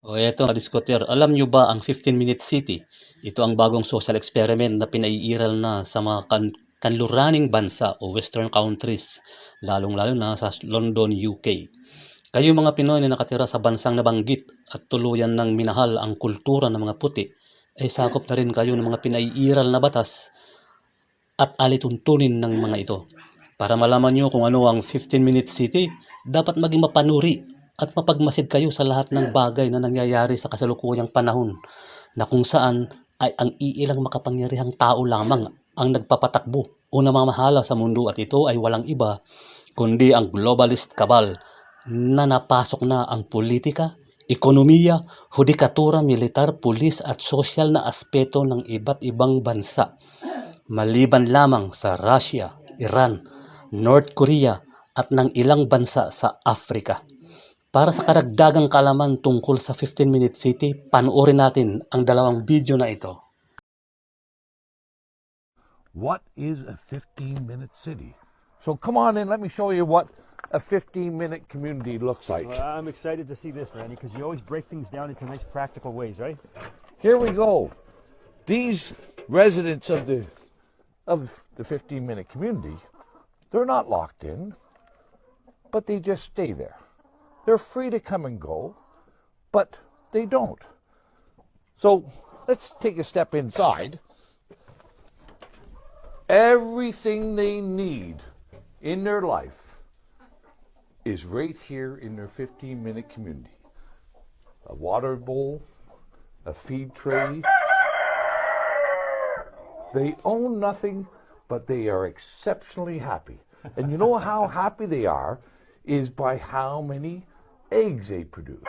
O eto mga diskuter, alam nyo ba ang 15-minute city? Ito ang bagong social experiment na pinaiiral na sa mga kanluraning bansa o western countries, lalong-lalo na sa London, UK. Kayo mga Pinoy na nakatira sa bansang nabanggit at tuluyan ng minahal ang kultura ng mga puti, ay sakop na rin kayo ng mga pinaiiral na batas at alituntunin ng mga ito. Para malaman nyo kung ano ang 15-minute city, dapat maging mapanuri at mapagmasid kayo sa lahat ng bagay na nangyayari sa kasalukuyang panahon na kung saan ay ang iilang makapangyarihang tao lamang ang nagpapatakbo o namamahala sa mundo, at ito ay walang iba kundi ang globalist cabal na napasok na ang politika, ekonomiya, hudikatura, militar, pulis at sosyal na aspeto ng iba't ibang bansa, maliban lamang sa Russia, Iran, North Korea at ng ilang bansa sa Africa. Para sa karagdagang kaalaman tungkol sa 15-minute city, panoorin natin ang dalawang video na ito. What is a 15-minute city? So come on in, let me show you what a 15-minute community looks like. Well, I'm excited to see this, Randy, because you always break things down into nice practical ways, right? Here we go. These residents of the 15-minute community, they're not locked in, but they just stay there. They're free to come and go, but they don't. So let's take a step inside. Everything they need in their life is right here in their 15-minute community. A water bowl, a feed tray. They own nothing, but they are exceptionally happy. And you know how happy they are is by how many eggs they produce.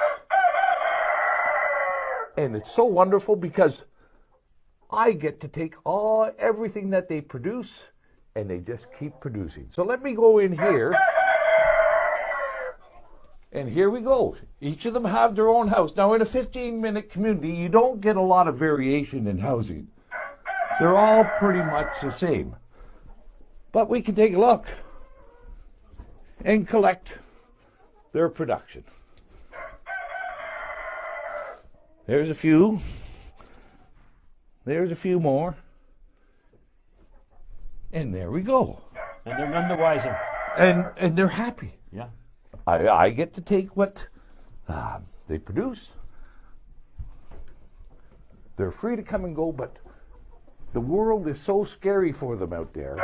And it's so wonderful because I get to take everything that they produce and they just keep producing. So let me go in here. And here we go. Each of them have their own house. Now in a 15-minute community, you don't get a lot of variation in housing. They're all pretty much the same. But we can take a look and collect their production. There's a few. There's a few more. And there we go. And they're none the wiser. And they're happy. Yeah. I get to take what they produce. They're free to come and go, but the world is so scary for them out there.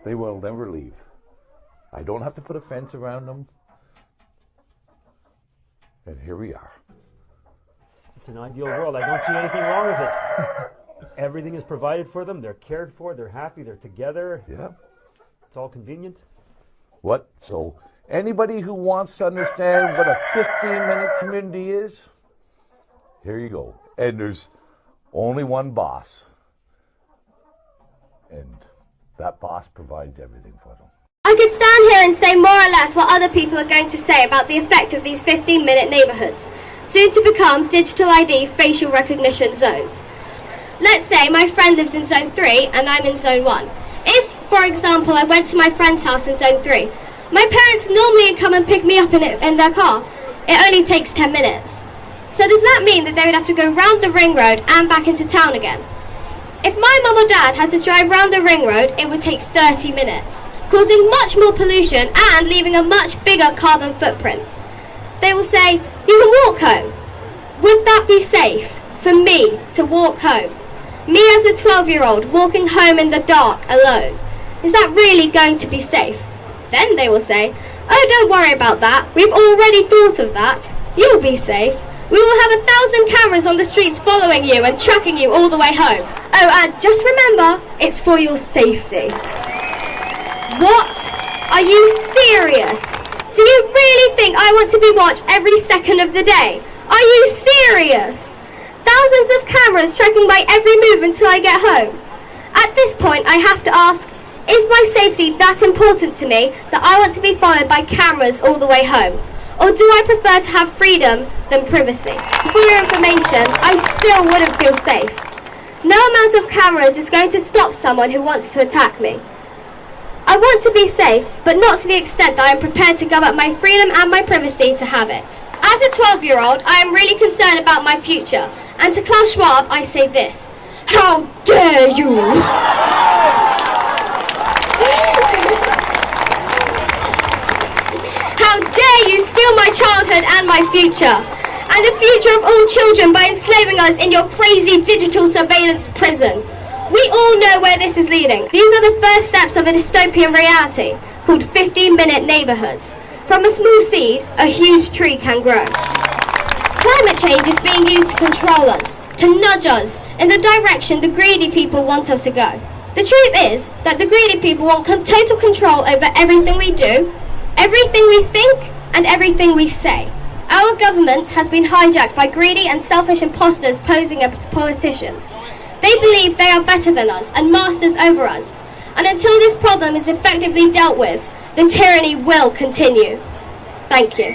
They will never leave. I don't have to put a fence around them. And here we are. It's an ideal world. I don't see anything wrong with it. Everything is provided for them. They're cared for. They're happy. They're together. Yeah. It's all convenient. What? So anybody who wants to understand what a 15-minute community is, here you go. And there's only one boss. And that boss provides everything for them. I could stand here and say more or less what other people are going to say about the effect of these 15-minute neighbourhoods, soon to become digital ID facial recognition zones. Let's say my friend lives in Zone 3 and I'm in Zone 1. If, for example, I went to my friend's house in Zone 3, my parents normally come and pick me up in their car. It only takes 10 minutes. So does that mean that they would have to go round the ring road and back into town again? If my mum or dad had to drive round the ring road, it would take 30 minutes, causing much more pollution and leaving a much bigger carbon footprint. They will say, you can walk home. Would that be safe for me to walk home? Me as a 12-year-old walking home in the dark alone. Is that really going to be safe? Then they will say, oh, don't worry about that. We've already thought of that. You'll be safe. We will have 1,000 cameras on the streets following you and tracking you all the way home. Oh, just remember, it's for your safety. What? Are you serious? Do you really think I want to be watched every second of the day? Are you serious? Thousands of cameras tracking my every move until I get home. At this point, I have to ask, is my safety that important to me that I want to be followed by cameras all the way home? Or do I prefer to have freedom than privacy? For your information, I still wouldn't feel safe. No amount of cameras is going to stop someone who wants to attack me. I want to be safe, but not to the extent that I am prepared to give up my freedom and my privacy to have it. As a 12-year-old, I am really concerned about my future, and to Klaus Schwab I say this: how dare you! How dare you steal my childhood and my future, and the future of all children by enslaving us in your crazy digital surveillance prison. We all know where this is leading. These are the first steps of a dystopian reality called 15-minute neighborhoods. From a small seed, a huge tree can grow. Climate change is being used to control us, to nudge us in the direction the greedy people want us to go. The truth is that the greedy people want total control over everything we do, everything we think, and everything we say. Our government has been hijacked by greedy and selfish imposters posing as politicians. They believe they are better than us and masters over us. And until this problem is effectively dealt with, the tyranny will continue. Thank you.